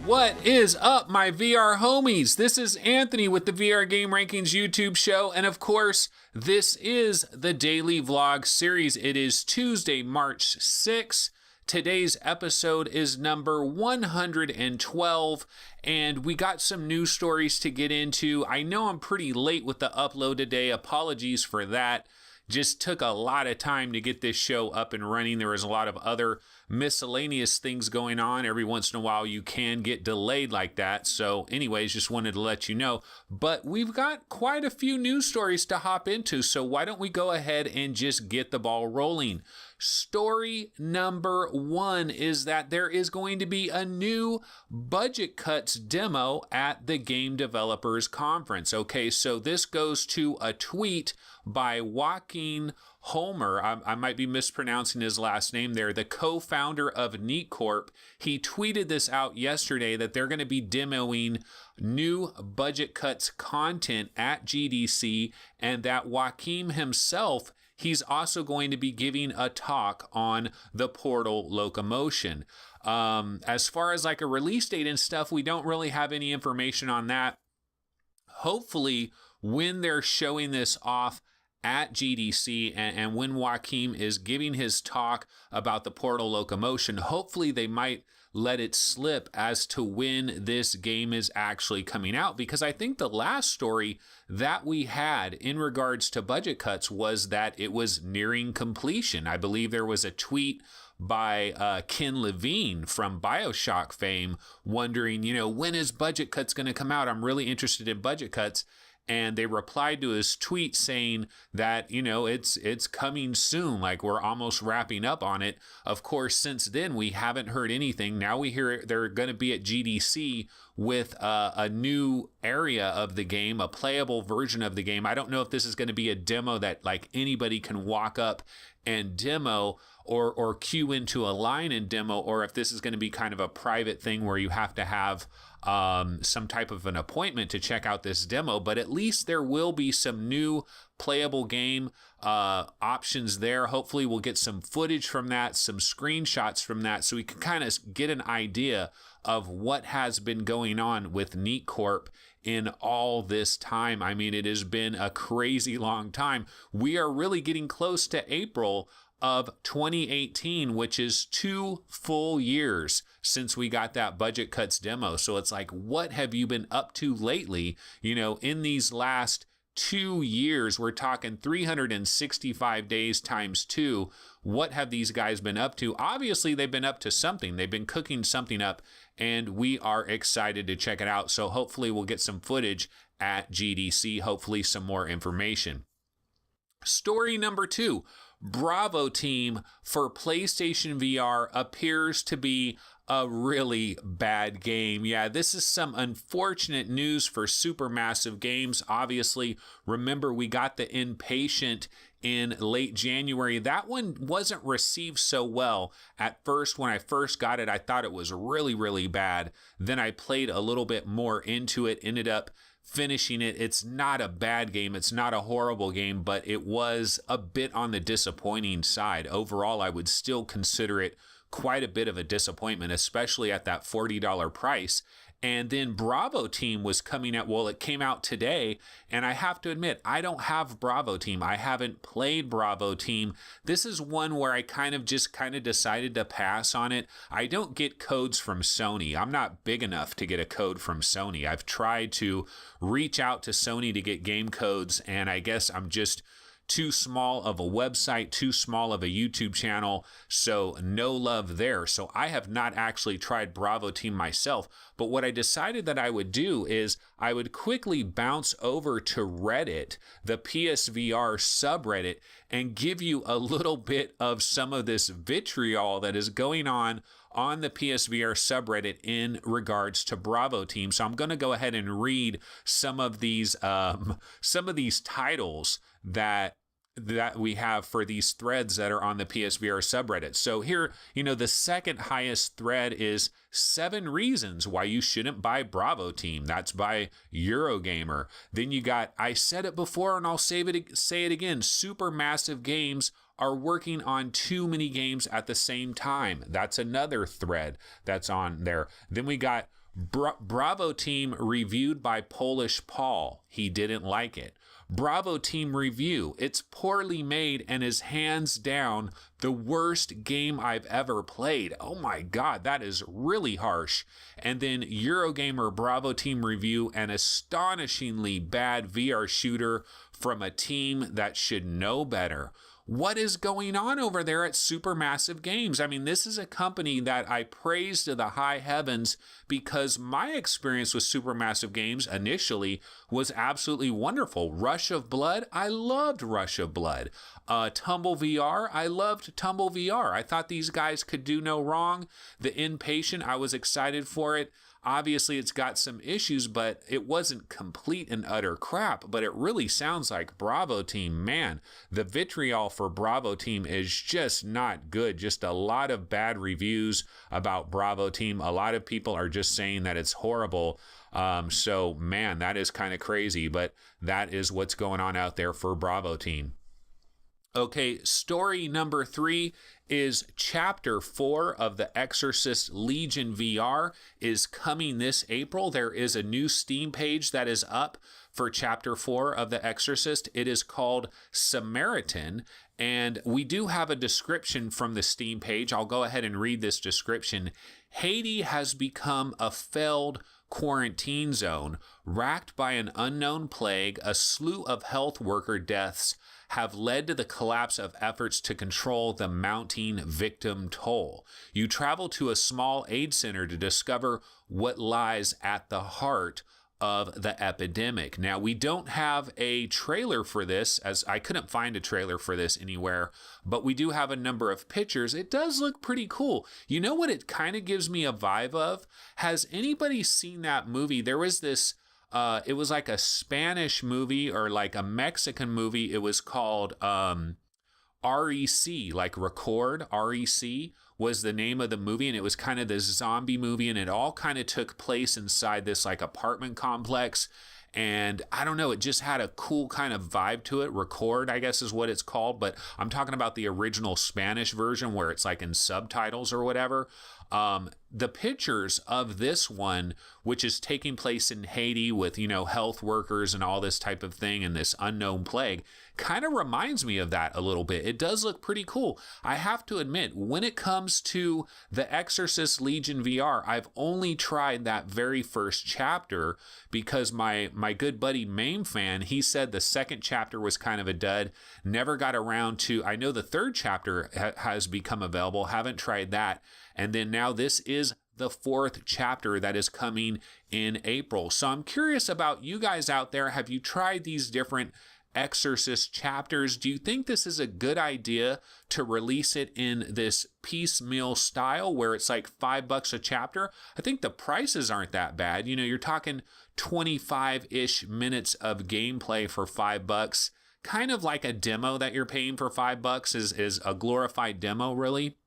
What is up, my VR homies? This is Anthony with the VR Game Rankings YouTube show, and of course, this is the daily vlog series. It is Tuesday, March 6th. Today's episode is number 112, and we got some news stories to get into. I know I'm pretty late with the upload today. Apologies for that. Just took a lot of time to get this show up and running. There was a lot of other miscellaneous things going on. Every once in a while you can get delayed like that. So anyways, just wanted to let you know. But we've got quite a few news stories to hop into. So why don't we go ahead and just get the ball rolling? Story number one is that there is going to be a new budget cuts demo at the Game Developers Conference. Okay, so this goes to a tweet by Joaquin Homer. I might be mispronouncing his last name there, the co-founder of Neat Corp. He tweeted this out yesterday that they're going to be demoing new budget cuts content at GDC, and that Joaquin himself, he's also going to be giving a talk on the Portal locomotion. As far as like a release date and stuff, we don't really have any information on that. Hopefully, when they're showing this off at GDC and when Joaquin is giving his talk about the Portal locomotion, hopefully they might let it slip as to when this game is actually coming out, because I think the last story that we had in regards to budget cuts was that it was nearing completion. I believe there was a tweet by Ken Levine from BioShock fame wondering, when is budget cuts going to come out? I'm really interested in budget cuts. And they replied to his tweet saying that, it's coming soon, like we're almost wrapping up on it. Of course, since then, we haven't heard anything. Now we hear they're going to be at GDC with a new area of the game, a playable version of the game. I don't know if this is going to be a demo that like anybody can walk up and demo or queue into a line and demo, or if this is going to be kind of a private thing where you have to have some type of an appointment to check out this demo. But at least there will be some new playable game options there. Hopefully we'll get some footage from that, some screenshots from that, so we can kind of get an idea of what has been going on with Neat Corp in all this time. I mean, it has been a crazy long time. We are really getting close to April of 2018, which is 2 full years since we got that budget cuts demo. So it's like, what have you been up to lately? In these last 2 years, we're talking 365 days times 2. What have these guys been up to? Obviously, they've been up to something. They've been cooking something up, and we are excited to check it out. So hopefully we'll get some footage at GDC, hopefully some more information. Story number 2. Bravo team for PlayStation VR appears to be a really bad game. Yeah, this is some unfortunate news for Supermassive Games. Obviously, remember we got the Inpatient in late January. That one wasn't received so well at first. When I first got it, I thought it was really, really bad. Then I played a little bit more into it, ended up finishing it. It's not a bad game. It's not a horrible game, but it was a bit on the disappointing side. Overall, I would still consider it quite a bit of a disappointment, especially at that $40 price. And then Bravo Team was coming out. Well, it came out today, and I have to admit, I don't have Bravo Team. I haven't played Bravo Team. This is one where I kind of decided to pass on it. I don't get codes from Sony. I'm not big enough to get a code from Sony. I've tried to reach out to Sony to get game codes, and I guess I'm just too small of a website, too small of a YouTube channel, so no love there. So I have not actually tried Bravo Team myself, but what I decided that I would do is I would quickly bounce over to Reddit, the PSVR subreddit, and give you a little bit of some of this vitriol that is going on the PSVR subreddit in regards to Bravo Team. So I'm going to go ahead and read some of these titles that we have for these threads that are on the PSVR subreddit. So here, the second highest thread is 7 reasons why you shouldn't buy Bravo Team. That's by Eurogamer. Then you got, I said it before and I'll say it again, Supermassive Games are working on too many games at the same time. That's another thread that's on there. Then we got Bravo Team reviewed by Polish Paul. He didn't like it. Bravo Team review. It's poorly made and is hands down the worst game I've ever played. Oh my God, that is really harsh. And then Eurogamer Bravo Team review, an astonishingly bad VR shooter from a team that should know better. What is going on over there at Supermassive Games? I mean, this is a company that I praise to the high heavens because my experience with Supermassive Games initially was absolutely wonderful. Rush of Blood, I loved Rush of Blood. Tumble VR, I loved Tumble VR. I thought these guys could do no wrong. The Inpatient, I was excited for it. Obviously, it's got some issues, but it wasn't complete and utter crap. But it really sounds like Bravo Team, man, the vitriol for Bravo Team is just not good. Just a lot of bad reviews about Bravo Team. A lot of people are just saying that it's horrible. So, man, that is kind of crazy, but that is what's going on out there for Bravo Team. Okay, story number 3 is Chapter 4 of the Exorcist Legion VR is coming this April. There is a new Steam page that is up for Chapter 4 of the Exorcist. It is called Samaritan, and we do have a description from the Steam page. I'll go ahead and read this description. Haiti has become a failed quarantine zone, racked by an unknown plague. A slew of health worker deaths have led to the collapse of efforts to control the mounting victim toll. You travel to a small aid center to discover what lies at the heart of the epidemic. Now, we don't have a trailer for this, as I couldn't find a trailer for this anywhere, but we do have a number of pictures. It does look pretty cool. You know what it kind of gives me a vibe of? Has anybody seen that movie? There was this it was like a Spanish movie or like a Mexican movie. It was called REC, like Record. REC was the name of the movie, and it was kind of this zombie movie, and it all kind of took place inside this like apartment complex. And I don't know, it just had a cool kind of vibe to it. Record, I guess is what it's called, but I'm talking about the original Spanish version where it's like in subtitles or whatever. The pictures of this one, which is taking place in Haiti with, you know, health workers and all this type of thing and this unknown plague, kind of reminds me of that a little bit. It does look pretty cool. I have to admit, when it comes to the Exorcist Legion VR, I've only tried that very first chapter because my good buddy Mame Fan, he said the second chapter was kind of a dud. Never got around to, I know the third chapter has become available. Haven't tried that. And then now this is the 4th chapter that is coming in April. So I'm curious about you guys out there. Have you tried these different Exorcist chapters? Do you think this is a good idea to release it in this piecemeal style where it's like $5 a chapter? I think the prices aren't that bad. You know, you're talking 25-ish minutes of gameplay for $5. Kind of like a demo that you're paying for $5 is a glorified demo, really.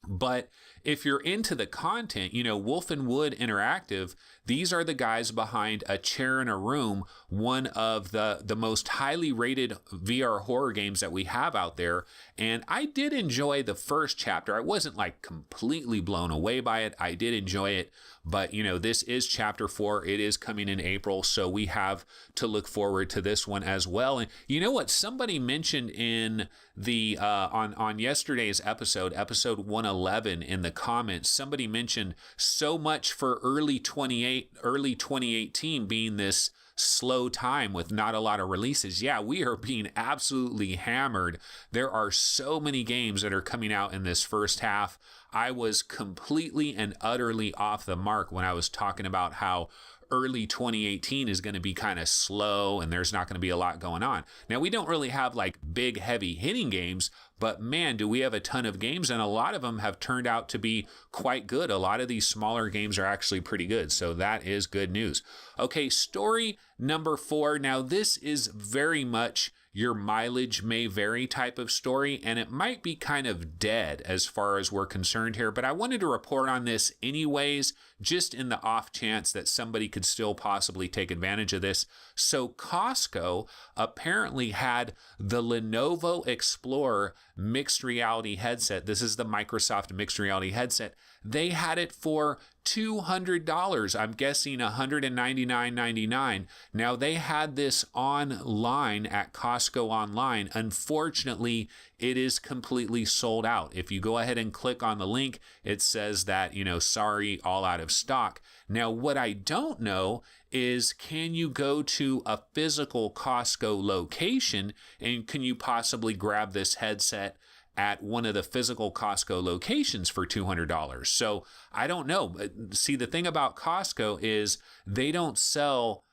But if you're into the content, you know, Wolf and Wood Interactive, these are the guys behind A Chair in a Room, one of the most highly rated VR horror games that we have out there. And I did enjoy the first chapter. I wasn't like completely blown away by it. I did enjoy it. But, you know, this is chapter 4. It is coming in April. So we have to look forward to this one as well. And you know what? Somebody mentioned in the on yesterday's episode 111 in the comments, somebody mentioned so much for early 2018 being this slow time with not a lot of releases. Yeah, we are being absolutely hammered. There are so many games that are coming out in this first half. I was completely and utterly off the mark when I was talking about how early 2018 is going to be kind of slow and there's not going to be a lot going on. Now, we don't really have like big, heavy hitting games, but man, do we have a ton of games, and a lot of them have turned out to be quite good. A lot of these smaller games are actually pretty good, so that is good news. Okay, story number 4. Now, this is very much your mileage may vary type of story, and it might be kind of dead as far as we're concerned here, but I wanted to report on this anyways, just in the off chance that somebody could still possibly take advantage of this. So Costco apparently had the Lenovo Explorer mixed reality headset. This is the Microsoft mixed reality headset. They had it for $200. I'm guessing $199.99. Now, they had this online at Costco online. Unfortunately, it is completely sold out. If you go ahead and click on the link, it says that, sorry, all out of stock. Now, what I don't know is, can you go to a physical Costco location and can you possibly grab this headset at one of the physical Costco locations for $200? So I don't know. See, the thing about Costco is they don't sell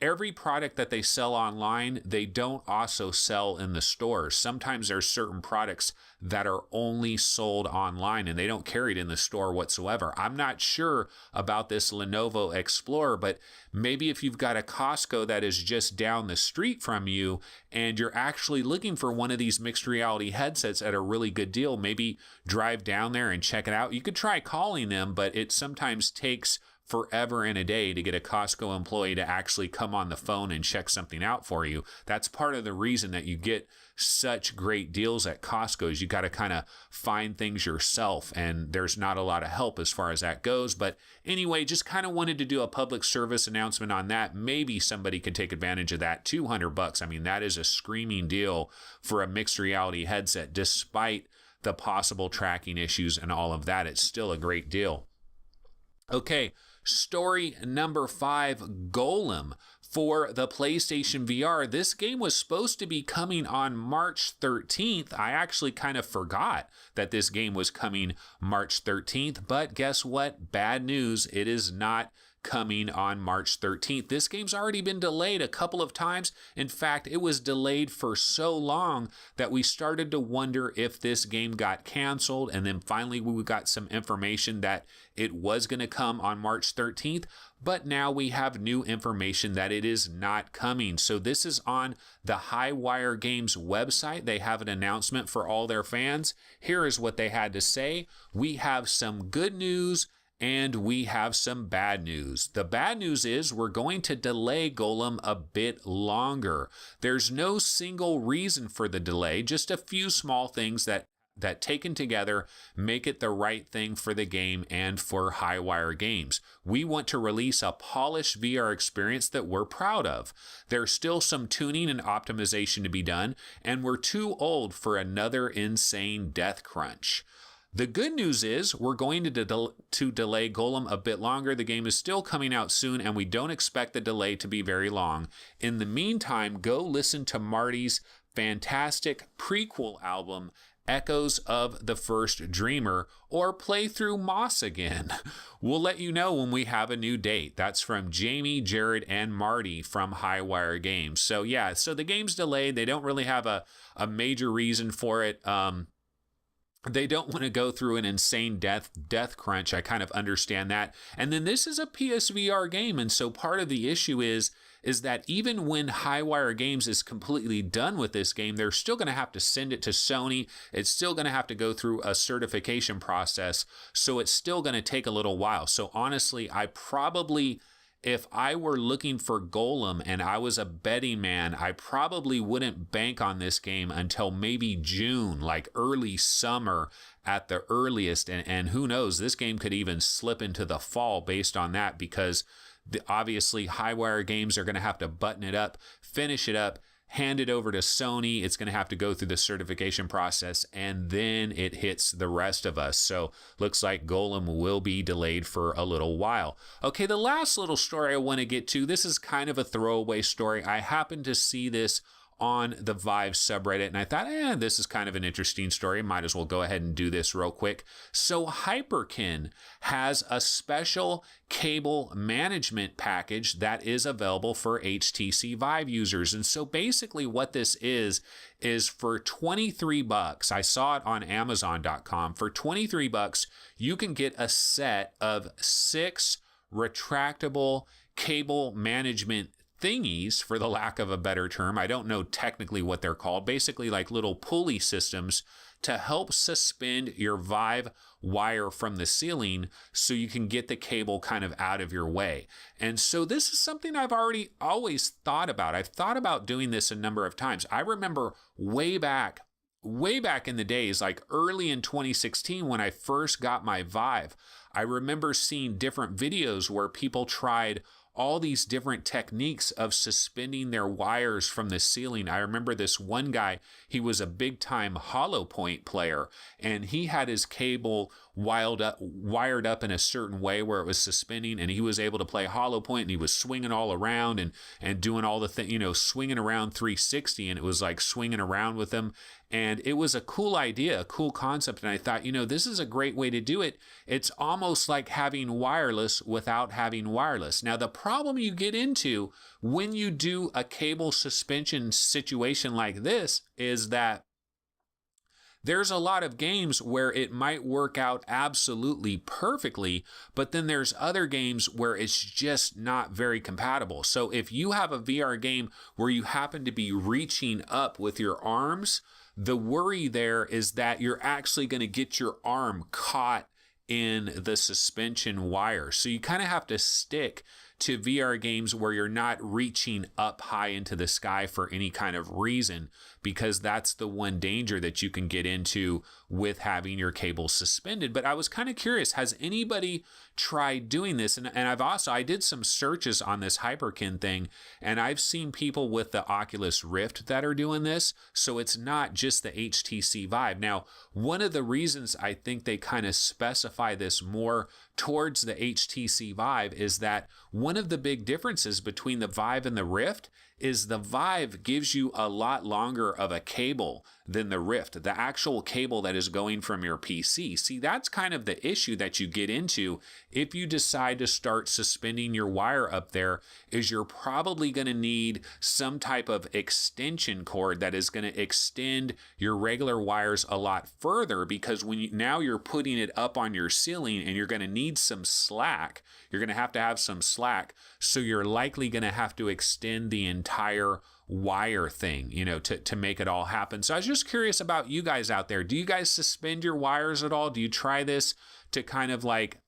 every product that they sell online. They don't also sell in the stores. Sometimes there's certain products that are only sold online and they don't carry it in the store whatsoever. I'm not sure about this Lenovo Explorer, but maybe if you've got a Costco that is just down the street from you and you're actually looking for one of these mixed reality headsets at a really good deal, maybe drive down there and check it out. You could try calling them, but it sometimes takes forever and a day to get a Costco employee to actually come on the phone and check something out for you. That's part of the reason that you get such great deals at Costco, is you got to kind of find things yourself, and there's not a lot of help as far as that goes. But anyway, just kind of wanted to do a public service announcement on that. Maybe somebody could take advantage of that. $200. I mean, that is a screaming deal for a mixed reality headset. Despite the possible tracking issues and all of that, it's still a great deal. Okay, story number 5, Golem for the PlayStation VR. This game was supposed to be coming on March 13th. I actually kind of forgot that this game was coming March 13th, but guess what? Bad news. It is not coming on March 13th. This game's already been delayed a couple of times. In fact, it was delayed for so long that we started to wonder if this game got canceled, and then finally we got some information that it was going to come on March 13th, but now we have new information that it is not coming. So this is on the Highwire Games website. They have an announcement for all their fans. Here is what they had to say. We have some good news and we have some bad news. The bad news is we're going to delay Golem a bit longer. There's no single reason for the delay, just a few small things that taken together make it the right thing for the game and for Highwire Games. We want to release a polished VR experience that we're proud of. There's still some tuning and optimization to be done, and we're too old for another insane death crunch. The good news is we're going to delay Golem a bit longer. The game is still coming out soon, and we don't expect the delay to be very long. In the meantime, go listen to Marty's fantastic prequel album, Echoes of the First Dreamer, or play through Moss again. We'll let you know when we have a new date. That's from Jamie, Jared, and Marty from Highwire Games. So yeah, so the game's delayed. They don't really have a major reason for it. They don't want to go through an insane death crunch. I kind of understand that. And then this is a PSVR game, and so part of the issue is that even when Highwire Games is completely done with this game, they're still going to have to send it to Sony. It's still going to have to go through a certification process, so it's still going to take a little while. So honestly, if I were looking for Golem and I was a betting man, I probably wouldn't bank on this game until maybe June, like early summer at the earliest. And who knows, this game could even slip into the fall based on that, because obviously Highwire Games are going to have to button it up, finish it up, hand it over to Sony. It's going to have to go through the certification process, and then it hits the rest of us. So looks like Golem will be delayed for a little while. Okay, the last little story I want to get to, this is kind of a throwaway story. I happened to see this on the Vive subreddit, and I thought, this is kind of an interesting story. Might as well go ahead and do this real quick. So Hyperkin has a special cable management package that is available for HTC Vive users. And so basically what this is for $23, I saw it on Amazon.com, for $23, you can get a set of 6 retractable cable management thingies, for the lack of a better term. I don't know technically what they're called, basically like little pulley systems to help suspend your Vive wire from the ceiling so you can get the cable kind of out of your way. And so this is something I've always thought about. I've thought about doing this a number of times. I remember way back in the days, like early in 2016 when I first got my Vive, I remember seeing different videos where people tried all these different techniques of suspending their wires from the ceiling. I remember this one guy, he was a big time hollow point player, and he had his cable wired up in a certain way where it was suspending, and he was able to play hollow point, and he was swinging all around and doing all the thing, swinging around 360, and it was like swinging around with them. And it was a cool idea, a cool concept. And I thought, this is a great way to do it. It's almost like having wireless without having wireless. Now, the problem you get into when you do a cable suspension situation like this is that there's a lot of games where it might work out absolutely perfectly, but then there's other games where it's just not very compatible. So if you have a VR game where you happen to be reaching up with your arms, the worry there is that you're actually going to get your arm caught in the suspension wire. So you kind of have to stick to VR games where you're not reaching up high into the sky for any kind of reason, because that's the one danger that you can get into with having your cable suspended. But I was kind of curious, has anybody tried doing this? And I did some searches on this Hyperkin thing, and I've seen people with the Oculus Rift that are doing this. So it's not just the HTC Vive. Now, one of the reasons I think they kind of specify this more towards the HTC Vive is that one of the big differences between the Vive and the Rift is the Vive gives you a lot longer of a cable than the Rift, the actual cable that is going from your PC. See, that's kind of the issue that you get into if you decide to start suspending your wire up there, is you're probably going to need some type of extension cord that is going to extend your regular wires a lot further, because now you're putting it up on your ceiling and you're going to need some slack. You're going to have some slack. So you're likely going to have to extend the entire wire thing, to make it all happen. So I was just curious about you guys out there. Do you guys suspend your wires at all? Do you try this to kind of like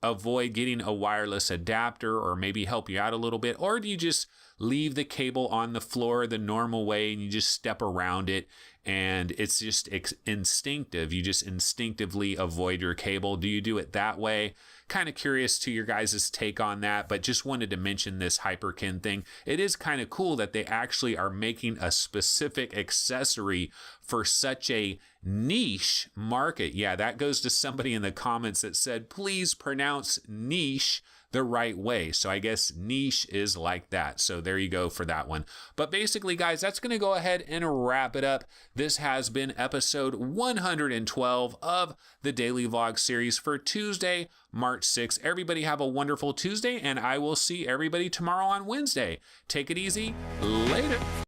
avoid getting a wireless adapter or maybe help you out a little bit? Or do you just leave the cable on the floor the normal way and you just step around it and it's just instinctive? You just instinctively avoid your cable. Do you do it that way? Kind of curious to your guys' take on that, but just wanted to mention this Hyperkin thing. It is kind of cool that they actually are making a specific accessory for such a niche market. Yeah, that goes to somebody in the comments that said, please pronounce niche the right way. So I guess niche is like that. So there you go for that one. But basically, guys, that's going to go ahead and wrap it up. This has been episode 112 of the Daily Vlog series for Tuesday, March 6th. Everybody have a wonderful Tuesday, and I will see everybody tomorrow on Wednesday. Take it easy. Later.